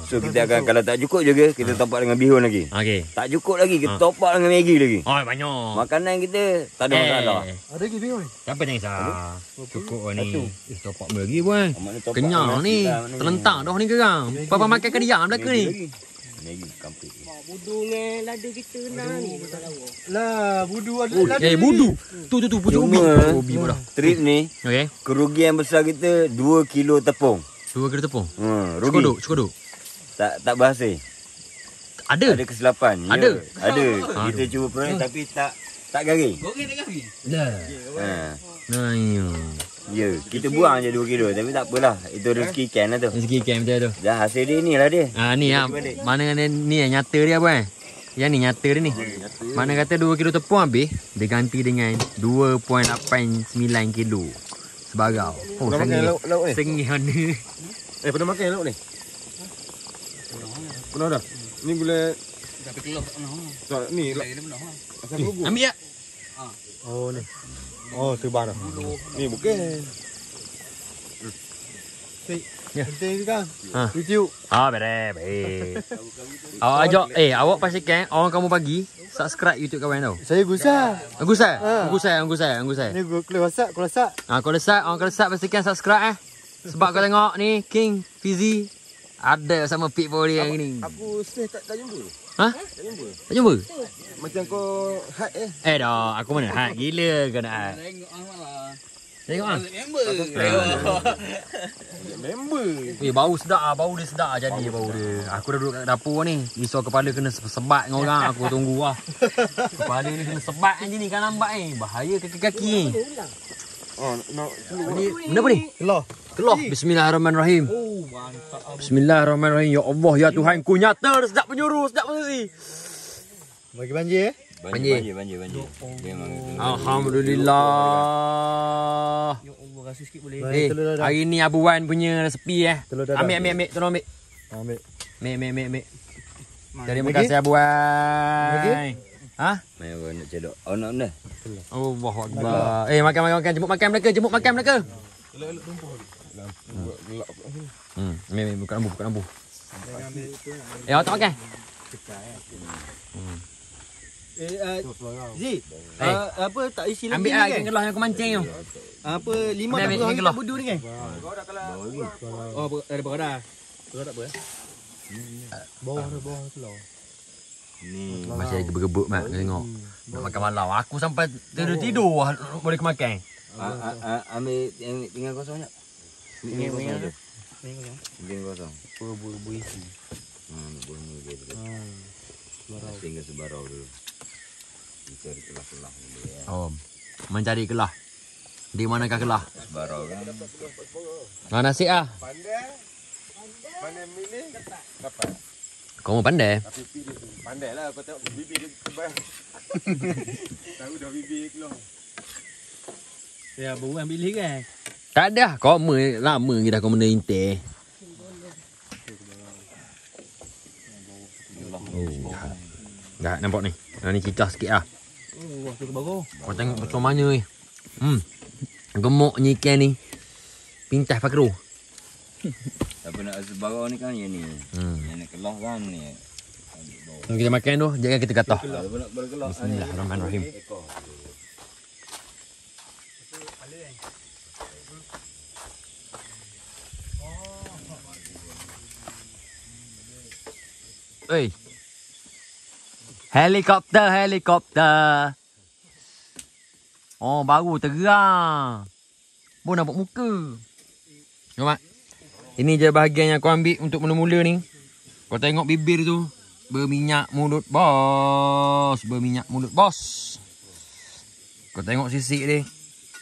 So kita akan kalau tak cukup juga kita top up dengan bihun lagi. Okey. Tak cukup lagi kita top up dengan Maggi lagi. Oh, banyak. Makanan kita tak ada masalah. Ada lagi bingung ni. Siapa jangan risau. Cukup ni. Top up lagi pun. Maknanya top up Kenyang dengan ni. nasi lah, maknanya. Terlentang dah ni kerang. Papa makan ke diam belakang ni. Maggi kampung. Bodoh dengan lada kita nak ni. Lah, budu ada. Budu. Tu pucuk ubi. Cuma Ubi pula. trip ni Okey. kerugian besar kita 2 kilo tepung. 2 kilo tepung. Rugi. Cukoduk. Tak berhasil. Ada. Ada kesilapan. Ada? Ya, ada. Kita cuba perangai tapi tak garing. Dah. Ha. Nah, ya. Ya, kita buang je 2 kilo tapi tak apalah. Itu rezeki ikan lah tu. Rezeki ikan macam tu. Dah hasil dia inilah dia. Ni mana ni nyata dia apa Yang ni nyata dia ni. Mana kata 2 kilo tepung habis, dia ganti dengan 2.89 kilo sebagai. Oh, Pernah makan lauk ni? Sengih mana. Pernah makan lauk ni? Pernah dah. Ni boleh Tapi keluar tak ni asam gugur. Ambil ya. Oh ni. Oh terbang dah. Ni bukan. Ya. Penting kan? Ha. YouTube. Baik. Awak ajak awak pastikan orang kamu pagi subscribe YouTube kawan tau. Saya Gusa. Anggusai. Ni keluar WhatsApp, kalau WhatsApp. Orang kelesat pastikan subscribe Sebab kau tengok ni King Fizi ada sama Pit Body yang ni. Aku save tak jumpa. Ha? Tak jumpa? Macam kau hide Dah, aku mana hat gila kau nak hat. Tengok ah. member. Bau sedap ah, bau dia sedap jadi bau dia. Aku dah duduk kat dapur ni. Risau kepala kena sebat dengan orang. Aku tunggu lah. Kepala ni kena sebat je ni kan lambat bahaya kaki-kaki ni. Oh, Ni benda apa ni? Keloh. Bismillahirrahmanirrahim. Oh, mantap. Bismillahirrahmanirrahim. Ya Allah, ya Tuhanku, nyata sedap penyuruh, sedap penyuruh. Bagi banjir Banjir. Memang Alhamdulillah. Ya Allah, rasa sikit boleh. Hari ni Abu Wan punya resepi Telur dadah. Ambil. Tolong ambil. Ambil. Ambil. Terima kasih Abu Wan. Ha? Main orang nak cedok. Oh nak dah. Allahu Akbar. Makan. Jemput makan mereka. Ambil buka lampu. Awak tak makan? Zee, apa tak isi lagi Ambil ni lah kan? ikan kelah yang aku mancing tu. Apa lima Ambil tak ikan berapa kelah. budu ni kan? Oh, ada berapa dah? Berapa tak apa? Bawah telur. Ni Masih lagi bergebuk mak tengok. Nak makan malam. Aku sampai tidur boleh makan. ambil yang tinggal kosong jap. Ini kosong je. Ni kau. Ini kosong. Bu isi. Bunyi dia tu. Asing ke sebarau dulu. Dicari kelah-kelah dulu ya. Oh, mencari kelah. Di manakah kelah? Sebarau kan. Mana sih ah? Pandai milih dapat. Kau mau pandai? Tapi pilih tu. Pandai lah kau tengok bibir dia tebal. Tahu dah bibir keluar. Ya, baru ambil lih kan. Tak ada. Kau lama lagi dah kau benda intai. Oh. Dah nampak ni. Ni cicah sikit ah. Wah, tu baru. Kau tengok percomanya ni. Gemuk ni ikan ni. Pintas pakru. Tapi nak sebarau ni kan yang ni. Yang nak kelah kan ni. Kita makan tu, jangan kita kata. Kalau nak berkelah. Bismillahirrahmanirrahim. Oi. Helikopter. Oh, baru terang. Pun nampak muka. Nampak? Ini je bahagian yang aku ambil untuk mula-mula ni. Kau tengok bibir tu. Berminyak mulut bos. Kau tengok sisik dia.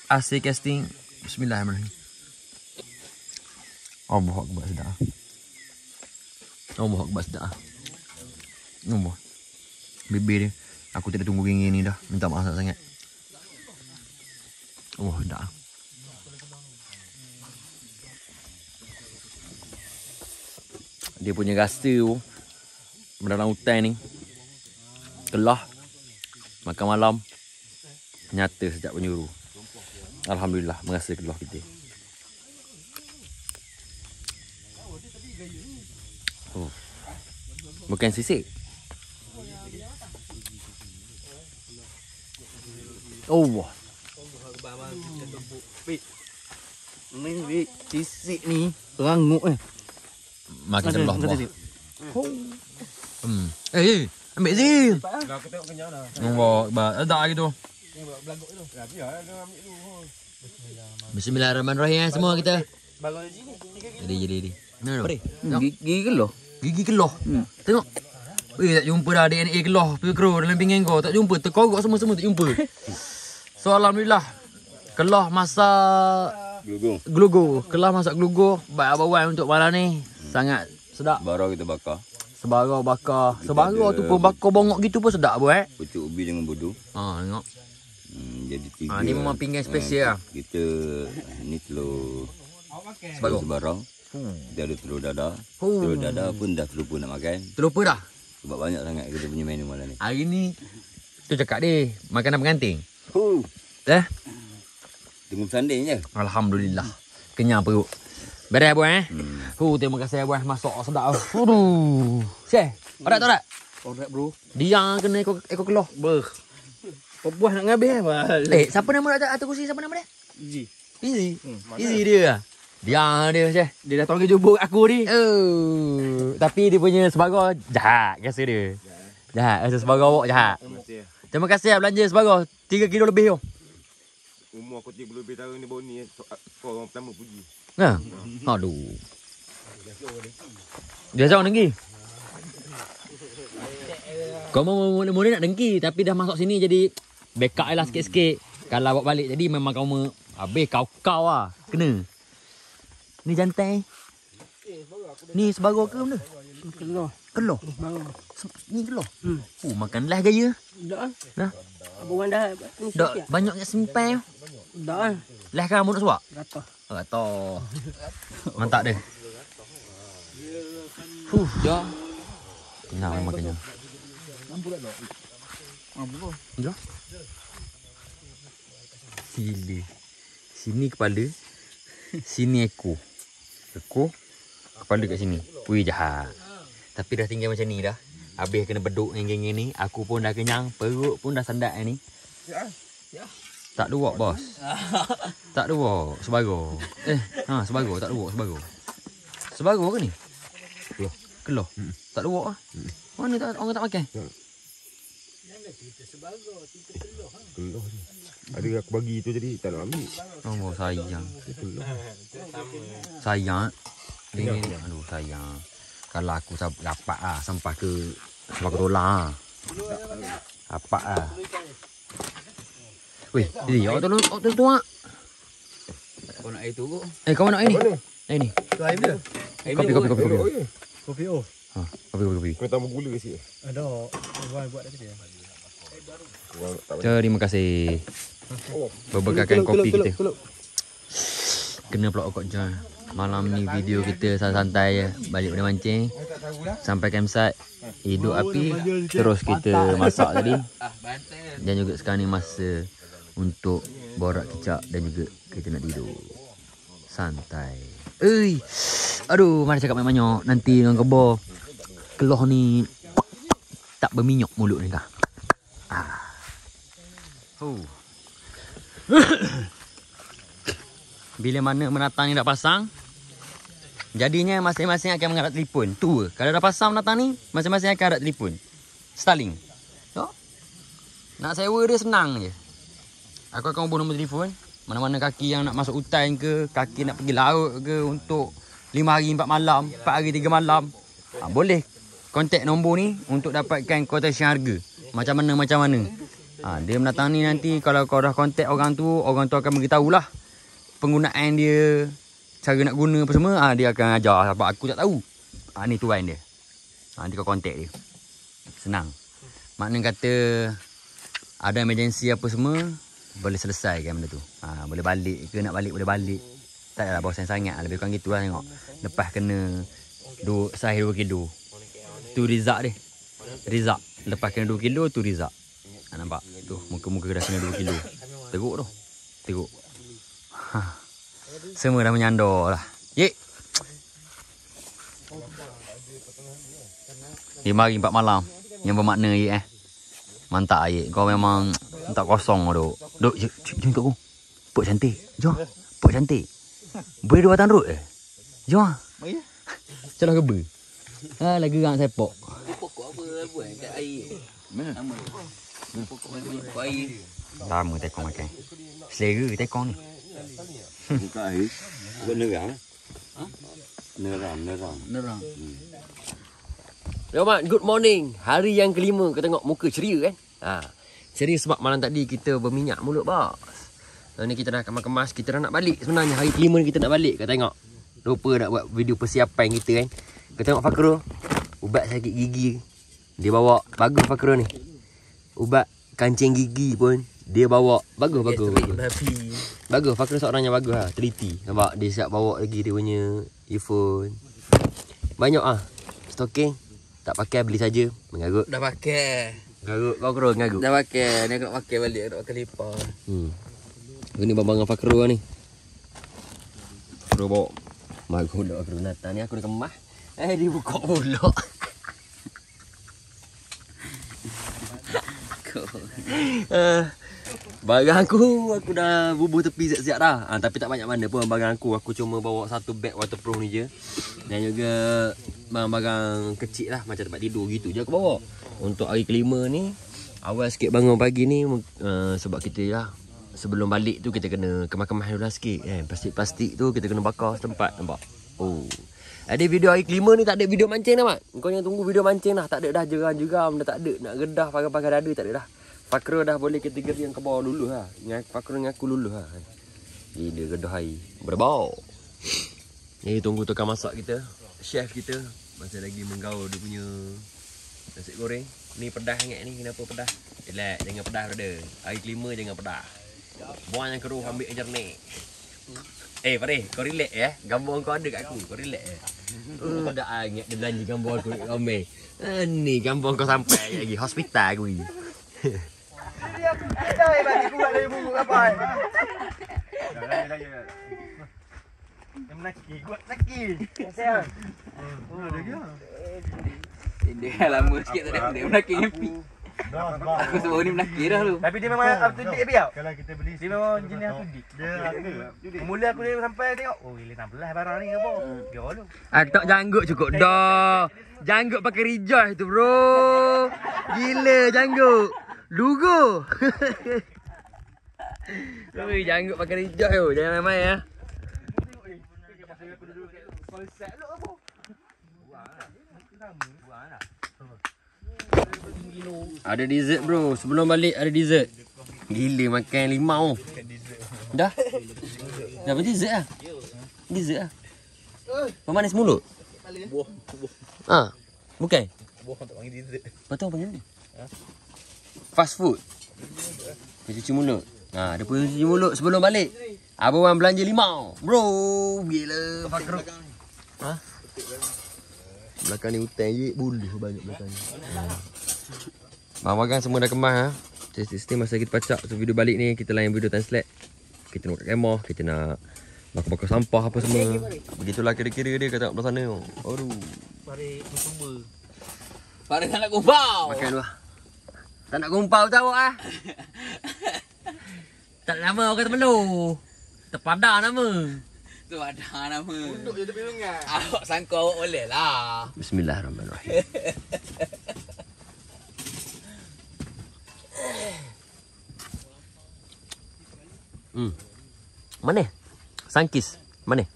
AC casting. Bismillahirrahmanirrahim. Allah Akbar sedap. Allah Akbar sedap. Allah. Bibir dia. Aku tidak tunggu gini ni dah. Minta maaf sangat. Oh, dah. Dia punya rasa tu dalam hutan ni. Kelah. Makan malam. Nyata sejak penjuru. Alhamdulillah merasa kelah kita. Oh. Bukan sisik. Oh. Ni sisik ni rangup makin kelah buah. Ambil Zil. Dah aku tengok kenyang dah. Allah, tak gitu. Tengok belaguk tu. Dah biar dia ambil dulu. Bismillahirrahmanirrahim semua kita. Baru di sini. Jadi. Mana tu? Gigi kelah. Gigi kelah. Tengok. Weh, tak jumpa dah DNA kelah Pikro dalam pinggan kau. Tak jumpa. Terkorok semua tak jumpa. So alhamdulillah. Kelah masak Glugo. Kelah masak glugo. Baik abang untuk malam ni. Sangat sedap. Sebarau kita bakar. Sebarau bakar. Sebarau tu pun bakar bongok gitu pun sedap buat. Pucuk ubi dengan bodoh. Tengok. Jadi 3. Ni memang pinggan spesial. Kita ni telur Sebarau. Kita ada telur dadah. Telur dadah pun dah terlupa nak makan. Terlupa dah. Sebab banyak sangat kita punya menu malam ni. Hari ni tu cakap dia makanan pengantin. Tunggu sanding je. Alhamdulillah. Kenyang perut. Beres buat terima kasih buat masak sedap. Syekh, orat tak? Orat bro. Dia kena ekor kelah. Buah nak ngabih bal. Siapa nama atas kursi? Siapa nama dia? Easy. Easy dia. Dia Syekh. Dia dah tahu ke jubur aku ni. Tapi dia punya sebarau jahat rasa dia. Jahat. Rasa sebarau awak jahat. Terima kasih belanja sebarau 3 kilo lebih tu. Umur aku 30 lebih tahun ni baru ni. Kau orang pertama puji. Aduh. Dia jauh dengki. Kau mau mula nak dengki tapi dah masuk sini jadi backup lah sikit-sikit. Kalau bawa balik jadi memang kau habis kau lah. Kena. Ni jantai. Ni sebarau ke benda? Keloh. Ni keloh. Makanlah gaya. Dah. Abang dah ni Dah banyak yang simpan. Dah. Lah kan nak suap? Rata. Rata. Mantap dia. Ya. Kenyang memang kenyang. Lampu dah. Lampu. Jom. Sila. Sini kepala. Sini ekor. Kepala kat sini. Wih jahat. Tapi dah tinggal macam ni dah. Habis kena beduk dengan geng ni. Aku pun dah kenyang. Perut pun dah sandak ni. Tak luak bos. Tak luak. Sebarau. Sebarau. Tak luak sebarau. Sebarau ke ni? Keloh. Tak luak lah. Mana tak, orang tak makan? Keluh ni. Ada aku bagi tu jadi tak nak ambil. Oh, sayang. Sayang. Ini aduh sayang. Kalau aku dapat sampah ke dolar. Apa Weh, ini awak tu ah. Kau nak air tu kok? Kau nak ini? Ini. Tu air dia. Kopi. Kopi oh. Ha, kopi. Kau tambah gula ke sikit? Ada. Buat dah dia. Terima kasih. Berbekalkan kopi kita. Kena pula okok je. Malam ni video kita santai-santai je. Balik pada mancing. Sampai campsite. Hidup api. Terus kita masak tadi. Dan juga sekarang ni masa untuk borak kicap. Dan juga kita nak tidur. Santai. Aduh, mana cakap banyak-banyak. Nanti dengan kebor. Keluh ni tak berminyak mulut ni kah. Bila mana menatang ni dah pasang, jadinya masing-masing akan mengangkat telefon. Tu kalau dah pasang menatang ni, masing-masing akan angkat telefon. Starlink. So, nak sewa dia senang je. Aku akan hubung nombor telefon. Mana-mana kaki yang nak masuk hutan ke, kaki nak pergi laut ke untuk 5 hari 4 malam, 4 hari 3 malam. Boleh kontak nombor ni untuk dapatkan quotation harga. Macam mana. Dia menatang ni nanti kalau kau dah kontak orang tu akan beritahu lah penggunaan dia, cara nak guna apa semua. Dia akan ajar sebab aku tak tahu. Ni tuan dia. Nanti kau kontak dia. Senang. Maknanya kata ada emergency apa semua, boleh selesaikan benda tu. Boleh balik ke, nak balik boleh balik. Tak adalah bosan sangat. Lebih kurang gitu lah tengok. Lepas kena sahih 2 kilo. Tu Rizak dia. Rizak. Lepas kena 2 kilo tu Rizak. Nampak? Tu muka-muka dah kena 2 kilo. Teruk tu. Teruk. Semua dah menyandor lah. Yek. 5 hari 4 malam. Yang bermakna Yek Mantap Yek. Kau memang tak kosong tu. Duk, jom ikut aku. Pok cantik. Jom. Pok cantik. Boleh 2 batang rut Jom. Celah keba. Lagi gerak sepok. Pokok apa buat kat air? Mana? Pokok air. Lama tekong makan. Selera tekong ni. Buka air. Buat nerang. Nerang. Rahmat, good morning. Hari yang kelima kau tengok muka ceria kan? Ceria sebab malam tadi kita berminyak mulut bos. Ni kita dah kemas-kemas, kita dah nak balik sebenarnya. Hari kelima ni kita nak balik. Kau tengok. Lupa nak buat video persiapan kita kan. Kau tengok Fakro. Ubat sakit gigi. Dia bawa bagus Fakro ni. Ubat kancing gigi pun dia bawa. Bagus. Bagus, Fakro seorang yang bagus lah. Teliti. Nampak dia siap bawa lagi dia punya earphone. Banyak stocking. Tak pakai beli saja. Mengarut. Dah pakai. Mengarut. Kau Fakro mengarut. Dah pakai. Ni aku nak pakai balik. Nak pakai lipat. Ini bang Fakro ni. Fakro bawa. Bagus dah Fakro datang ni. Aku dah kemas. Dia buka pula. Barang aku dah bubuh tepi siap-siap dah. Tapi tak banyak mana pun barang aku. Aku cuma bawa 1 beg waterproof ni je. Dan juga barang-barang kecil lah. Macam tempat tidur gitu je aku bawa. Untuk hari kelima ni, awal sikit bangun pagi ni. Sebab kita lah, sebelum balik tu kita kena kemas-kemas dulu lah sikit. Plastik-plastik tu kita kena bakar setempat. Nampak? Ada video hari kelima ni tak ada video mancing dah mak. Kau yang tunggu video mancing dah. Tak ada dah jeram-jeram dah tak ada. Nak gedah pakai-pakai dada tak ada dah. Fakro dah boleh kategori yang ke bawah dulu lah. Fakro ngaku dulu lah. Gila gedah hari. Berbau. Ni tunggu tukang masak kita. Chef kita. Masih lagi menggaul dia punya nasi goreng. Ni pedas sangat ni. Kenapa pedas? Relax. Jangan pedas brother. Hari kelima jangan pedas. Buang yang keruh ambil yang jernih. Fareh, kau relax gambar kau ada kat aku. Kau relax tak ingat dia belanja gambar aku kat Romel. Ni gambar kau sampai lagi hospital aku ni. Dia aku dah bagi aku buat dari bubuk kapal. Yang menaki, kuat naki. Siap. Ada ke? Dia lama sikit tak ada. Dia nak kena pi. Aku sebut ni menakir dah lu. Tapi dia memang up to date biar. Kalau kita beli Dia memang jenis up to date. dia ada. Mula aku dia sampai tengok, oh gila 16 barang ni ke apa? Gila lu. Tak janggut cukup dah. Janggut pakai rejoice tu bro. Gila janggut. Lugu. Ui, janggut pakai rejoice tu. Jangan main-main ya. Ada dessert bro. Sebelum balik ada dessert. Gila makan limau. Dah. Dah apa dessert ah? Dessert ah. Pemanis mulut. Ah, bukan. Buah tak panggil dessert. Betul panggil ni. Fast food. Dia cuci mulut. Dia pun cuci mulut sebelum balik. Abang orang belanja limau. Bro, gila Fakrul. Belakang ni hutan je, buluh banyak belakang ni. Makan semua dah kemas ha. Sistem masa kita pacak tu video balik ni, kita layan video translate. Kita nak kat kemah, kita nak bakar-bakar sampah apa semua. Begitulah kira-kira dia kat belah sana. Aduh. Pare mencuba. Pada tak nak kumpau. Makan dulu lah. Tak nak kumpau tahu ah. Tak nama orang Temeloh. Terpadar nama. Tu ada nama. Untuk je tepi sungai. Awak sangka awak boleh lah. Bismillahirrahmanirrahim. Mana? Sangkis. Mana?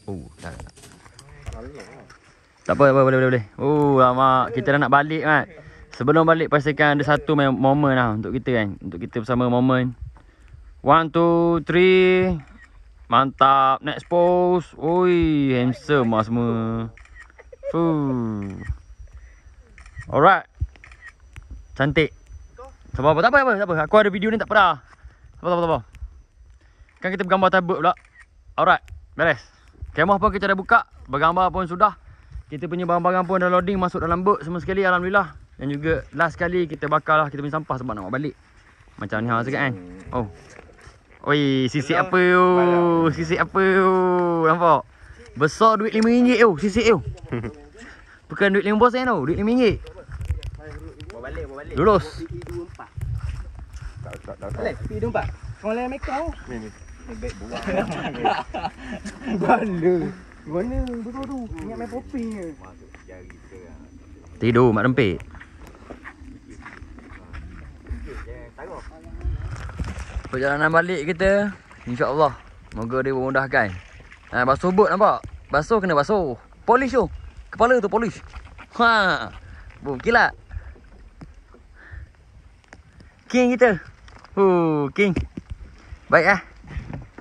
Oh, tak. Tak apa, boleh. Oh, lama kita dah nak balik kan. Sebelum balik pastikan ada satu momen lah untuk kita kan. Untuk kita bersama momen. 1, 2, 3. Mantap. Next pose. Oi, handsome lah semua. Alright. Cantik. Tak apa. Aku ada video ni tak apa. Tak apa. Kan kita bergambar tabut pula. Alright. Beres. Kemah pun kita dah buka. Bergambar pun sudah. Kita punya barang-barang pun dah loading masuk dalam boat semua sekali. Alhamdulillah. Dan juga last kali kita bakar lah kita punya sampah sebab nak balik. Macam ni hang sikit kan. Oh. Oi, sisik apa tu? Nampak? Besar duit RM5 tu, sisik tu. Bukan duit RM5 tu, duit RM5. Bawa balik. Lulus. Balik, P24. Kau lain make up. Ni. Baik buang. Bala. Mana betul tu? Ingat main popping je. Tidur mak rempit. Perjalanan balik kita, insya-Allah. Moga dia memudahkan. Basuh bot nampak? Basuh kena basuh. Polish tu. Kepala tu polish. Boom, kilat. King kita. King. Baik ah.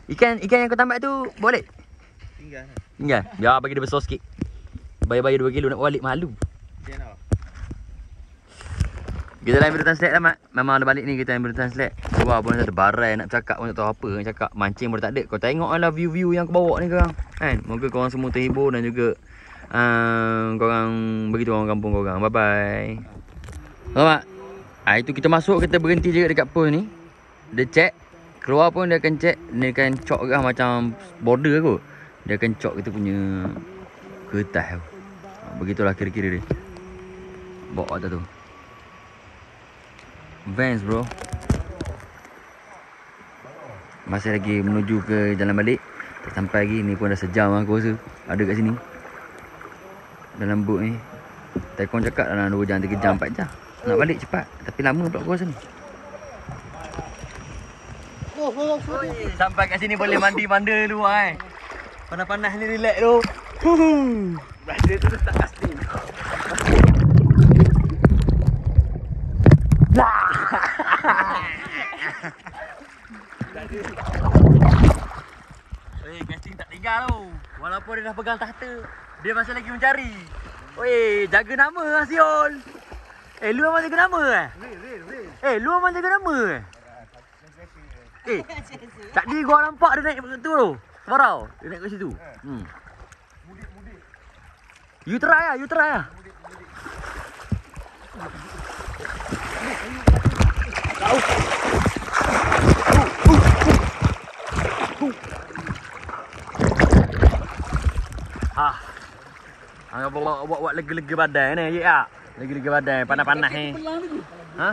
Ikan yang kau tambak tu boleh? Tinggal. Biar bagi dia besar sikit. Bayar 2 kilo nak balik malu. Kita lain video translate lah mat. Memang ada balik ni kita lain video translate. Keluar pun ada barai nak cakap pun tak tahu apa nak cakap. Mancing pun tak ada. Kau tengok lah view-view yang aku bawa ni korang. Kan? Moga korang semua terhibur dan juga korang begitu orang kampung korang. Bye bye. Selamat. Itu kita masuk, kita berhenti je dekat post ni. Dia check. Keluar pun dia akan check. Dia akan cok ke macam border kot. Dia akan cok kita punya kertas tu. Begitulah kira-kira dia. Bawa atas tu. Vans bro. Masih lagi menuju ke jalan balik. Tak sampai lagi. Ni pun dah sejam aku rasa. Ada kat sini. Dalam boat ni. Tekong cakap dalam 2 jam, 3 jam, 4 jam. Nak balik cepat. Tapi lama pula aku rasa ni. Sampai kat sini boleh mandi-manda dulu kan. Panas-panas ni relax tu. Brother tu tak pasti. Casting tak tinggal tu. Walaupun dia dah pegang tahta, dia masih lagi mencari. Oi, jaga nama lah Siol. Lu memang jaga nama lu memang jaga nama tadi gua nampak dia naik tu tu. Sebarau, dia naik kat situ. You try lah. Buat lega-lega badan ni, ya. Lagi badan panas-panas ni. Ha?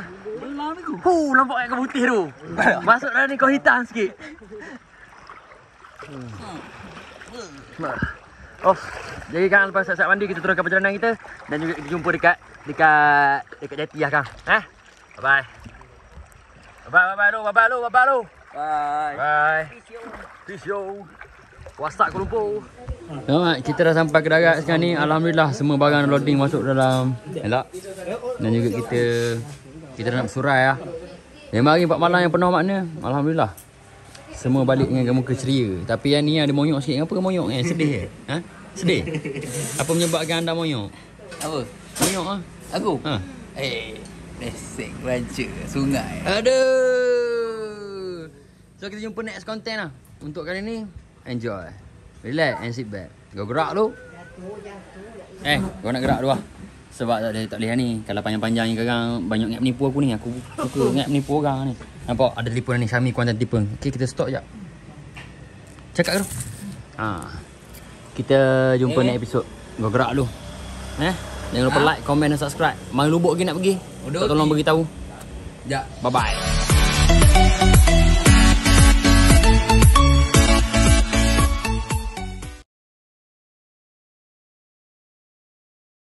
Nampak air putih tu. Masuk dalam ni kau hitam sikit. Jadi Kang lepas siap-siap mandi kita teruskan perjalanan kita dan juga kita jumpa dekat jati lah Kang. Bye. Bye lu. Bye. Peace yo. WhatsApp Kuala Lumpur. Nampak kita dah sampai ke darat sekarang ni. Alhamdulillah semua barang loading masuk dalam elak. Dan juga kita dah nak bersurai lah. Memang hari 4 malam yang penuh makna. Alhamdulillah. Semua balik dengan muka ceria. Tapi yang ni ada monyok sikit. Kenapa monyok kan? Sedih ke? Ha? Sedih? Apa menyebabkan anda monyok? Apa? Monyok lah. Aku? Ha. Resek baca sungai. Aduh. So kita jumpa next content lah. Untuk kali ni, enjoy. Relax and sit back. Kau gerak lu. Kau nak gerak dulu lah. Sebab tak boleh ni. Kalau panjang-panjang ni kadang banyak ingat menipu aku ni. Aku suka ingat menipu orang ni. Nampak ada telefon ni Syami kuantan tipu. Okay, kita stop jap. Cakap ke tu? Kita jumpa next episode. Kau gerak lu. Jangan lupa like, komen dan subscribe. Mang lubuk lagi nak pergi. Tak tolong beritahu. Ya. Bye bye.